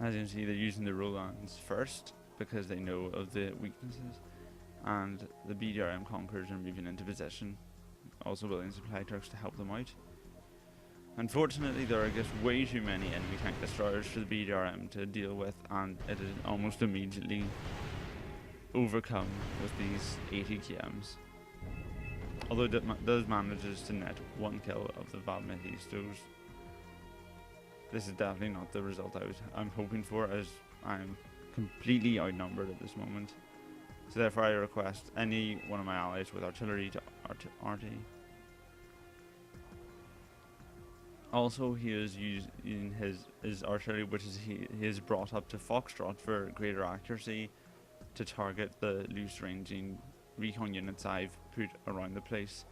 As you can see, they're using the roll-ons first because they know of the weaknesses, and the BDRM conquerors are moving into position, also building supply trucks to help them out. Unfortunately, there are just way too many enemy tank destroyers for the BDRM to deal with, and it is almost immediately overcome with these 80 KMs. Although it does manages to net 1 kill of the Valmethistos, this is definitely not the result I'm hoping for, as I'm completely outnumbered at this moment. So therefore I request any one of my allies with artillery to RT. Also, he is using his artillery, which is he is brought up to Foxtrot for greater accuracy, to target the loose ranging recon units I've put around the place,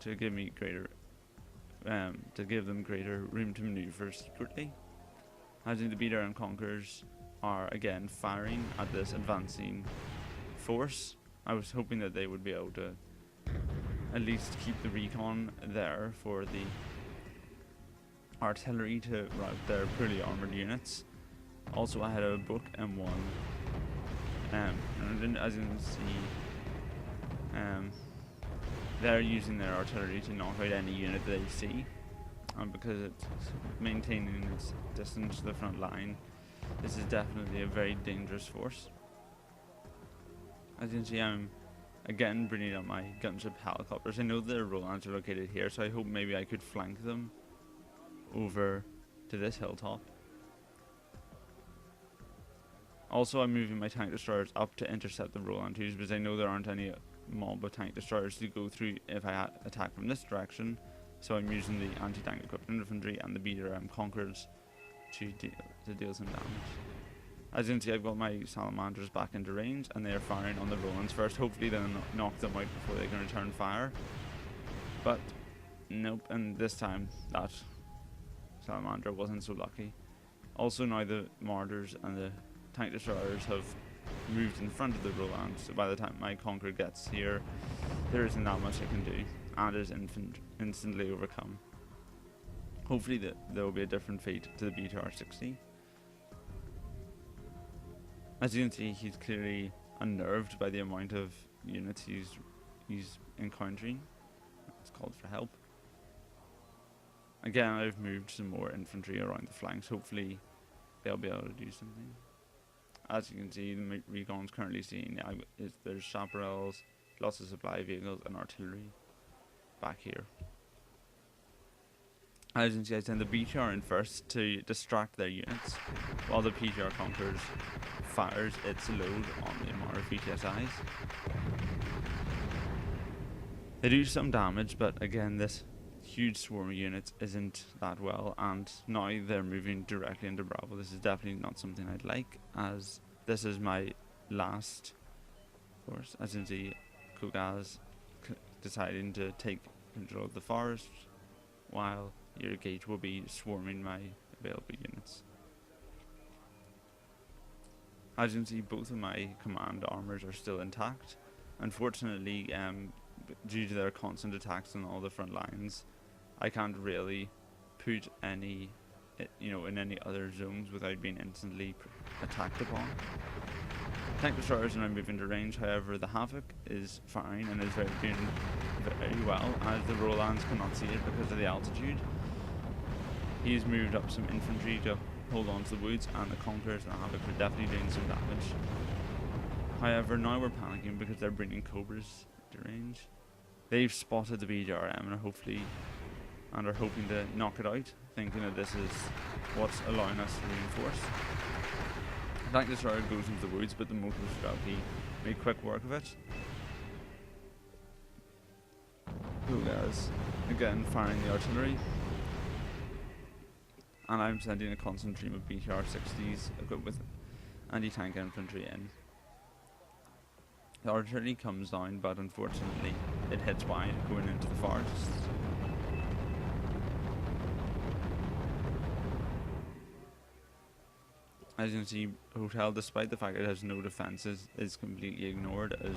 to give me greater, to give them greater room to maneuver secretly. As in, the BDRM conquerors are again firing at this advancing force. I was hoping that they would be able to at least keep the recon there for the artillery to rout their poorly armoured units. Also, I had a book M1, and as you can see, they're using their artillery to knock out any unit they see, and because it's maintaining its distance to the front line, this is definitely a very dangerous force. As you can see, I'm again bringing up my gunship helicopters. I know their roll-ons are located here, so I hope maybe I could flank them over to this hilltop. Also, I'm moving my tank destroyers up to intercept the roll-on 2s, because I know there aren't any mob of tank destroyers to go through if I attack from this direction. So I'm using the anti-tank equipped infantry and the BDRM conquerors to deal some damage. As you can see, I've got my salamanders back into range, and they are firing on the roll-ons first. Hopefully they'll knock them out before they can return fire. But nope, and this time that salamander wasn't so lucky. Also, now the mortars and the tank destroyers have moved in front of the roll-ons, so by the time my conqueror gets here, there isn't that much I can do, and is instantly overcome. Hopefully there will be a different fate to the BTR-60. As you can see, he's clearly unnerved by the amount of units he's encountering. It's called for help. Again, I've moved some more infantry around the flanks. Hopefully they'll be able to do something. As you can see, the recon's currently seeing there's chaparrals, lots of supply vehicles, and artillery back here. As you can see, I send the BTR in first to distract their units, while the PTR conquerors fires its load on the Amara VTSIs. They do some damage, but again, this huge swarm of units isn't that well, and now they're moving directly into Bravo. This is definitely not something I'd like, as this is my last force. As you can see, Kogaz deciding to take control of the forest, while your gate will be swarming my available units. As you can see, both of my command armors are still intact. Unfortunately, due to their constant attacks on all the front lines, I can't really put any, in any other zones without being instantly attacked upon. Tank destroyers are now moving to range. However, the Havoc is firing and is doing very well, as the roll-ons cannot see it because of the altitude. He's moved up some infantry to hold on to the woods, and the Conquerors and the Havoc are definitely doing some damage. However, now we're panicking because they're bringing Cobras to range. They've spotted the BDRM and are hoping to knock it out, thinking that this is what's allowing us to reinforce. The tank destroyer goes into the woods, but the motor strategy made quick work of it. Kogaz again firing the artillery, and I'm sending a constant stream of BTR-60s equipped with anti-tank infantry in. The artillery comes down, but unfortunately it hits wide going into the forests. As you can see, Hotel, despite the fact it has no defences, is completely ignored, as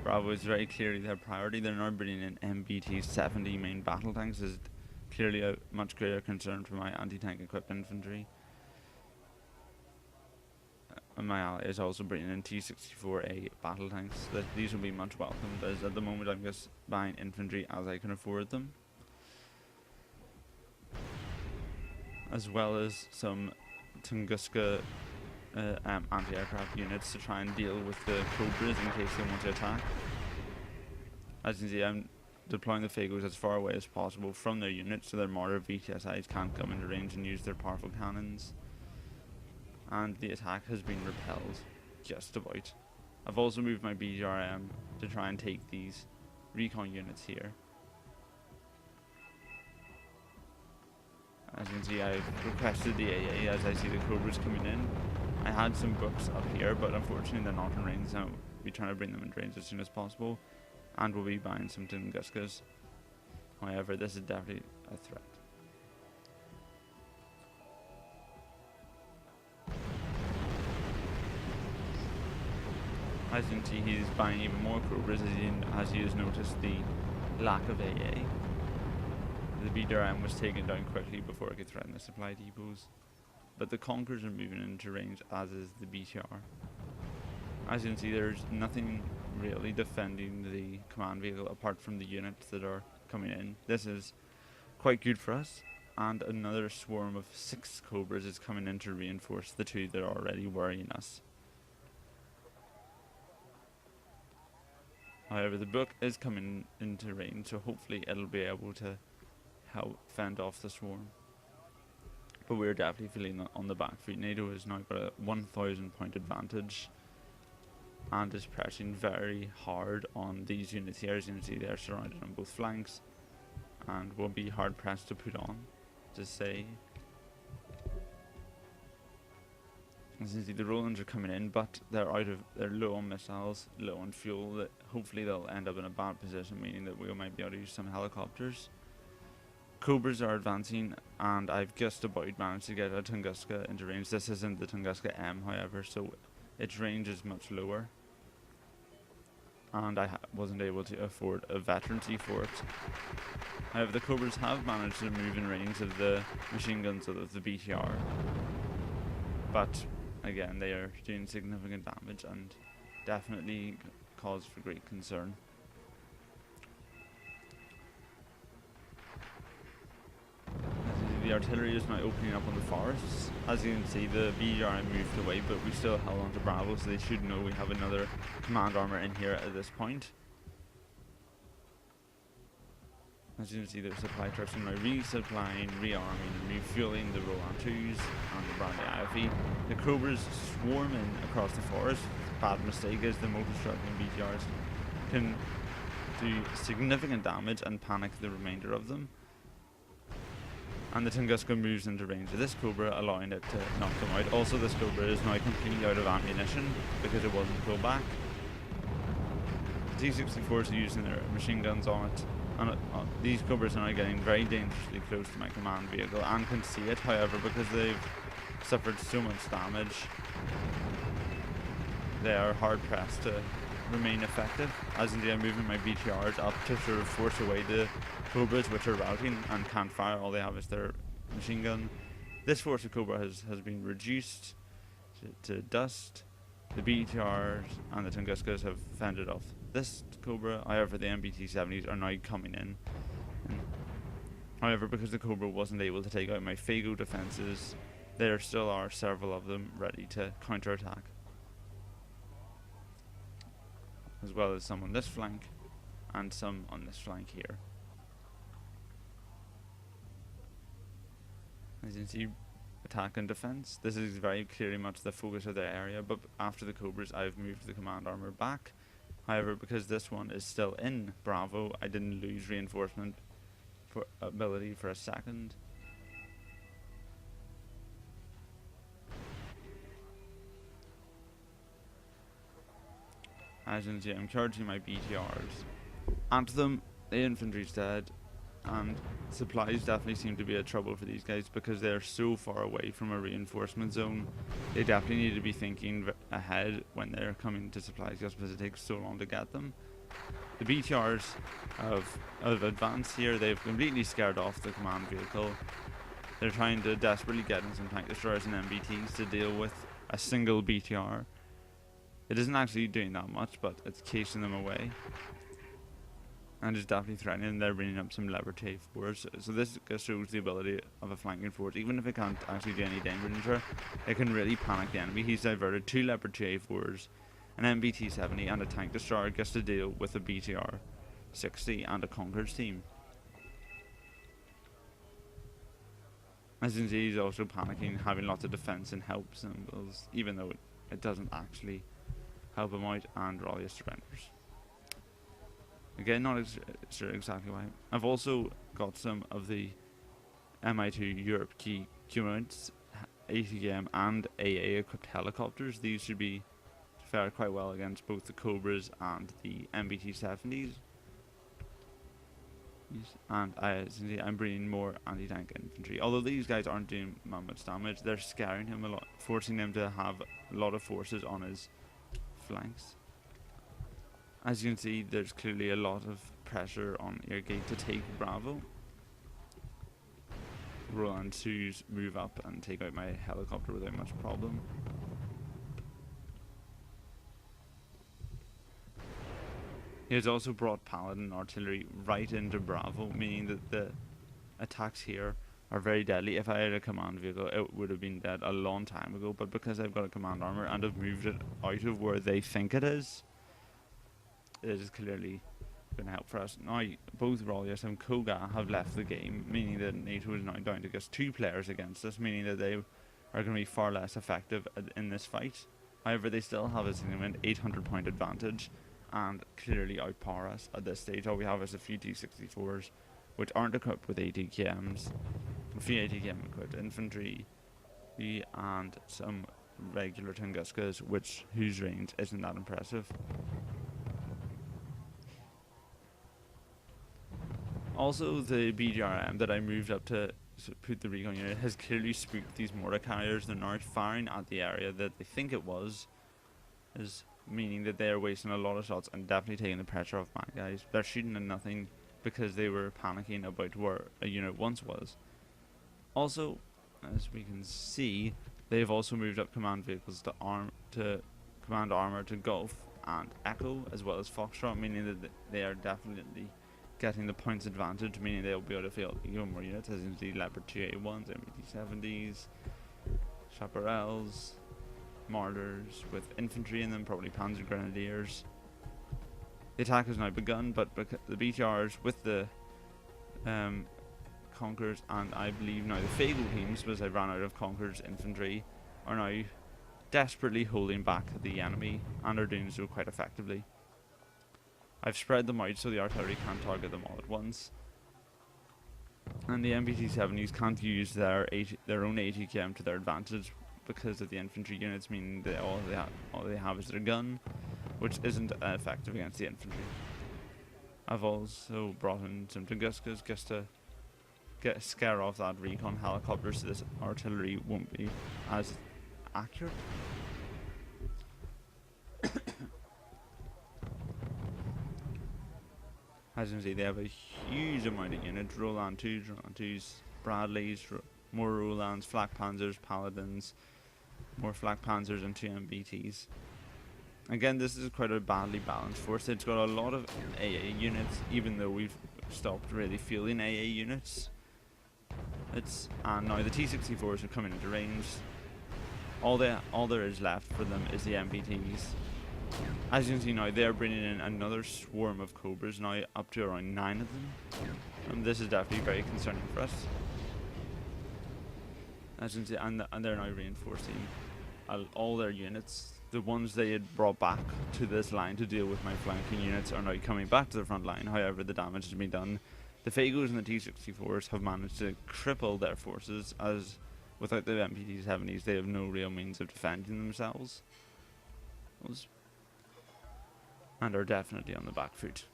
Bravo is very clearly their priority. They're now bringing in MBT-70 main battle tanks. This is clearly a much greater concern for my anti-tank equipped infantry. And my ally is also bringing in T-64A battle tanks. These will be much welcomed, as at the moment I'm just buying infantry as I can afford them, as well as some Tunguska anti-aircraft units to try and deal with the Cobras in case they want to attack. As you can see, I'm deploying the Fagos as far away as possible from their units so their mortar VTSIs can't come into range and use their powerful cannons. And the attack has been repelled, just about. I've also moved my BGRM to try and take these recon units here. As you can see, I've requested the AA as I see the Cobras coming in. I had some books up here, but unfortunately they're not in range, so I'll be trying to bring them in range as soon as possible. And we'll be buying some Tunguskas. However, this is definitely a threat. As you can see, he's buying even more Cobras as he has noticed the lack of AA. The BDRM was taken down quickly before it could threaten the supply depots. But the Conquerors are moving into range, as is the BTR. As you can see, there's nothing really defending the command vehicle apart from the units that are coming in. This is quite good for us. And another swarm of 6 Cobras is coming in to reinforce the 2 that are already worrying us. However, the book is coming into range, so hopefully it'll be able to help fend off the swarm. But we're definitely feeling on the back foot. NATO has now got a 1,000 point advantage and is pressing very hard on these units here. As you can see, they're surrounded on both flanks and will be hard pressed to put on, to say. As you can see, the Rolands are coming in, but they're low on missiles, low on fuel. That hopefully they'll end up in a bad position, meaning that we might be able to use some helicopters. Cobras are advancing, and I've just about managed to get a Tunguska into range. This isn't the Tunguska M, however, so its range is much lower. And I wasn't able to afford a veterancy for it. However, the Cobras have managed to move in range of the machine guns of the BTR. But again, they are doing significant damage and definitely cause for great concern. The artillery is now opening up on the forests. As you can see, the BDR moved away, but we still held on to Bravo, so they should know we have another command armor in here at this point. As you can see, their supply trucks are now resupplying, rearming, and refueling the Roland 2s and the Brandy IFE. The Cobras swarm in across the forest. Bad mistake is the motor-struggling BTRs can do significant damage and panic the remainder of them. And the Tunguska moves into range of this Cobra, allowing it to knock them out. Also, this Cobra is now completely out of ammunition because it wasn't pulled back. The T-64s are using their machine guns on it, and these Cobras are now getting very dangerously close to my command vehicle and can see it. However, because they've suffered so much damage, they are hard pressed to remain effective. As indeed, I'm moving my BTRs up to sort of force away the Cobras, which are routing and can't fire. All they have is their machine gun. This force of Cobra has been reduced to dust. The BTRs and the Tunguskas have fended off this Cobra. However, the MBT-70s are now coming in. However, because the Cobra wasn't able to take out my Fago defenses, there still are several of them ready to counterattack, as well as some on this flank and some on this flank here. As you can see, attack and defense. This is very clearly much the focus of the area, but after the Cobras I've moved the command armor back. However, because this one is still in Bravo, I didn't lose reinforcement for ability for a second. As you can see, I'm charging my BTRs. Onto them, the infantry's dead, and supplies definitely seem to be a trouble for these guys because they're so far away from a reinforcement zone. They definitely need to be thinking ahead when they're coming to supplies, just because it takes so long to get them. The BTRs have advanced here. They've completely scared off the command vehicle. They're trying to desperately get in some tank destroyers and MBTs to deal with a single BTR. It isn't actually doing that much, but it's chasing them away. And it's definitely threatening. They're bringing up some lever T4s. So this just shows the ability of a flanking force. Even if it can't actually do any damage, it can really panic the enemy. He's diverted 2 leopard T4s, an MBT-70 and a tank destroyer gets to deal with a BTR-60 and a Conqueror's team. As you can see, he's also panicking, having lots of defense and help symbols, even though it doesn't actually help him out, and Raleigh surrenders. Again, not sure exactly why. I've also got some of the Mi2 Europe key mounts, ATM and AA equipped helicopters. These should be fare quite well against both the Cobras and the MBT-70s. And I'm bringing more anti-tank infantry. Although these guys aren't doing much damage, they're scaring him a lot, forcing him to have a lot of forces on his flanks. As you can see, there's clearly a lot of pressure on Airgate to take Bravo. Roland 2s move up and take out my helicopter without much problem. He has also brought Paladin artillery right into Bravo, meaning that the attacks here are very deadly. If I had a command vehicle, it would have been dead a long time ago, but because I've got a command armor and have moved it out of where they think it is clearly going to help for us. Now, both Rolius and Koga have left the game, meaning that NATO is now down to just 2 players against us, meaning that they are going to be far less effective in this fight. However, they still have a significant 800 point advantage and clearly outpower us at this stage. All we have is a few T-64s, which aren't equipped with ATKMs, a few ATKM equipped infantry, and some regular Tunguskas, whose range isn't that impressive. Also, the BGRM that I moved up to put the recon unit has clearly spooked these mortar carriers. They're now firing at the area that they think it was, meaning that they are wasting a lot of shots and definitely taking the pressure off my guys. They're shooting at nothing because they were panicking about where a unit once was. Also, as we can see, they've also moved up command vehicles to command armor to Gulf and Echo, as well as Foxtrot, meaning that they are definitely getting the points advantage, meaning they'll be able to field even more units, as in the Leopard 2A1s, MBT-70s, Chaparrals, Martyrs with infantry in them, probably Panzer Grenadiers. The attack has now begun, but the BTRs with the Conquerors, and I believe now the Fago teams, because I ran out of Conquerors infantry, are now desperately holding back the enemy and are doing so quite effectively. I've spread them out so the artillery can't target them all at once, and the MBT-70s can't use their own ATKM to their advantage because of the infantry units, meaning that all they have is their gun, which isn't effective against the infantry. I've also brought in some Tunguskas just to scare off that recon helicopter so this artillery won't be as accurate. As you can see, they have a huge amount of units: Roland 2s, Bradleys, more Rolands, Flak Panzers, Paladins, more Flak Panzers and 2 MBTs. Again, this is quite a badly balanced force. It's got a lot of AA units, even though we've stopped really fielding AA units. And now the T-64s are coming into range. All there is left for them is the MBTs. As you can see now, they're bringing in another swarm of Cobras, now up to around 9 of them. And this is definitely very concerning for us. As you can see, and they're now reinforcing all their units. The ones they had brought back to this line to deal with my flanking units are now coming back to the front line. However, the damage has been done. The Fagos and the T-64s have managed to cripple their forces, as without the MBT-70s they have no real means of defending themselves, and are definitely on the back foot.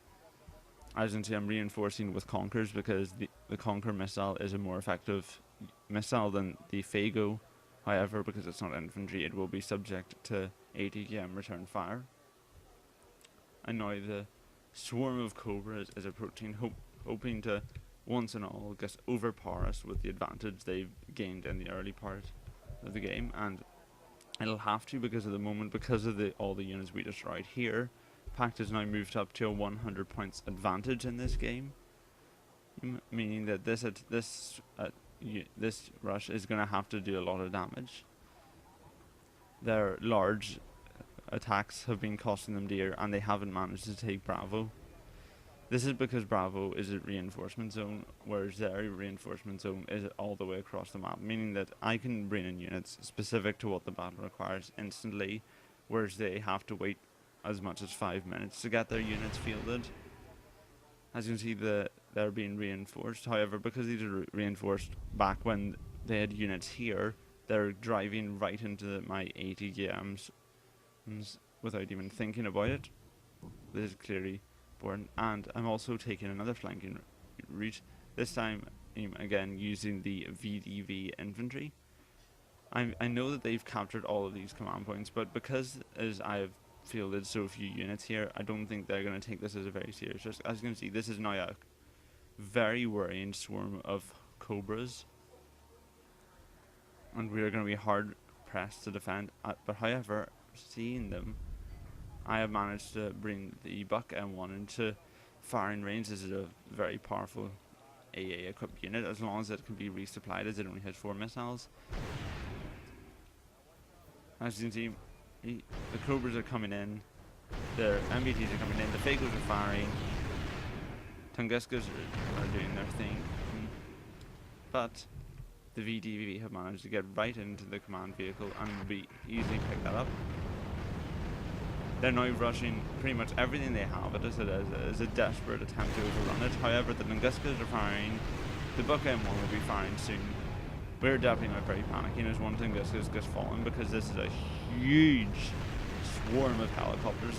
As you can see, I'm reinforcing with Conquerors because the Conquer missile is a more effective missile than the Fago. However, because it's not infantry, it will be subject to ATKM return fire. And now the swarm of Cobras is approaching, hoping to once and all just overpower us with the advantage they've gained in the early part of the game. And It'll have to, because at the moment, because of all the units we destroyed here, Pact has now moved up to a 100 points advantage in this game, meaning that this rush is going to have to do a lot of damage. Their large attacks have been costing them dear, and they haven't managed to take Bravo. This is because Bravo is a reinforcement zone, whereas their reinforcement zone is all the way across the map, meaning that I can bring in units specific to what the battle requires instantly, whereas they have to wait as much as 5 minutes to get their units fielded. As you can see, they're being reinforced. However, because these are reinforced back when they had units here, they're driving right into my 80 GMs without even thinking about it. This is clearly born, and I'm also taking another flanking route. This time, I'm again using the VDV infantry. I know that they've captured all of these command points, but because as I've fielded so few units here, I don't think they're going to take this as a very serious risk. As you can see, this is now a very worrying swarm of Cobras, and we're going to be hard pressed to defend. But however, seeing them, I have managed to bring the Buck M1 into firing range. This is a very powerful AA equipped unit, as long as it can be resupplied, as it only has 4 missiles. As you can see, the Cobras are coming in, their MBTs are coming in, the Fagos are firing, Tunguskas are doing their thing, but the VDV have managed to get right into the command vehicle and will be easily pick that up. They're now rushing pretty much everything they have at us as a desperate attempt to overrun it. However, the Tunguskas are firing, the Buck M1 will be firing soon. We're definitely not very panicking as one Tunguska gets fallen, because this is a huge swarm of helicopters.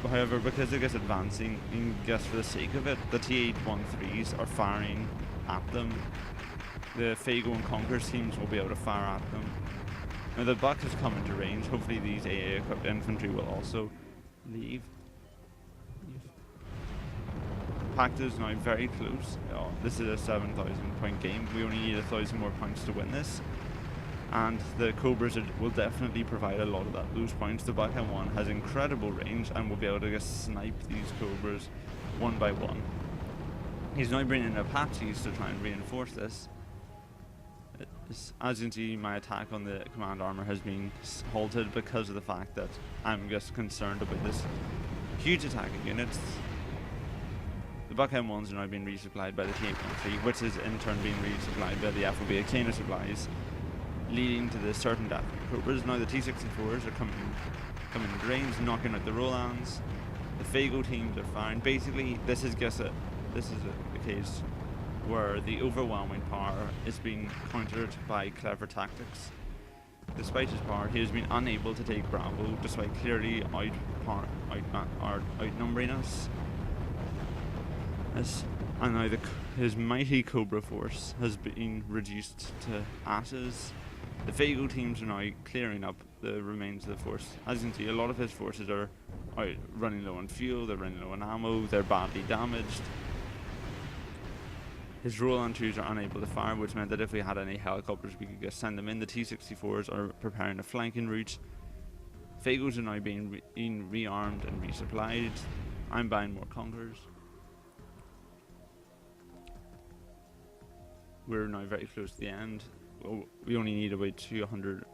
However, because it gets advancing, just for the sake of it, the T-813s are firing at them. The Fago and Conquerors teams will be able to fire at them. Now the Buck has come into range. Hopefully these AA equipped infantry will also leave. Pact is now very close. This is a 7,000 point game. We only need 1,000 more points to win this. And the Cobras will definitely provide a lot of those points. The Buck M1 has incredible range and will be able to just snipe these Cobras one by one. He's now bringing in Apaches to try and reinforce this. As you can see, my attack on the command armor has been halted because of the fact that I'm just concerned about this huge attack of units. The Buck M1s are now being resupplied by the T-813, which is in turn being resupplied by the FOB Akana supplies, leading to the certain death of the Cobras. Now the T-64s are coming into range, knocking out the Rolands. The Fago teams are fine. Basically, this is a case where the overwhelming power is being countered by clever tactics. Despite his power, he has been unable to take Bravo, despite clearly outnumbering us. And now his mighty Cobra force has been reduced to ashes. The Fago teams are now clearing up the remains of the force. As you can see, a lot of his forces are running low on fuel, they're running low on ammo, they're badly damaged. His Roland 2s are unable to fire, which meant that if we had any helicopters, we could just send them in. The T-64s are preparing a flanking route. Fagos are now being rearmed and resupplied. I'm buying more Conquerors. We're now very close to the end. We only need about 200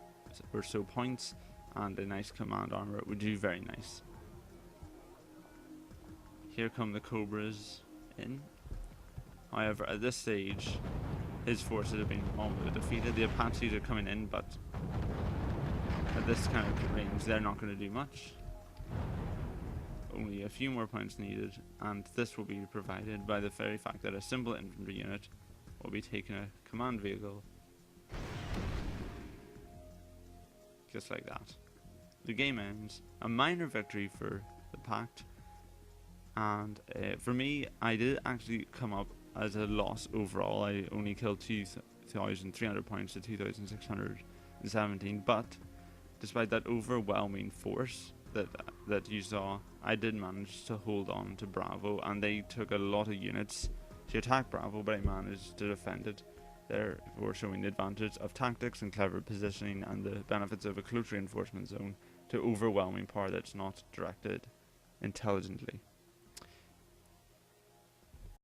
or so points, and a nice command armor would do very nice. Here come the Cobras in. However, at this stage, his forces have been almost defeated. The Apaches are coming in, but at this kind of range, they're not going to do much. Only a few more points needed, and this will be provided by the very fact that a simple infantry unit will be taking a command vehicle. Just like that. The game ends. A minor victory for the Pact. And for me, I did actually come up as a loss overall. I only killed 2,300 points to 2,617, but despite that overwhelming force that you saw, I did manage to hold on to Bravo, and they took a lot of units to attack Bravo, but I managed to defend it therefore showing the advantage of tactics and clever positioning and the benefits of a close reinforcement zone to overwhelming power that's not directed intelligently.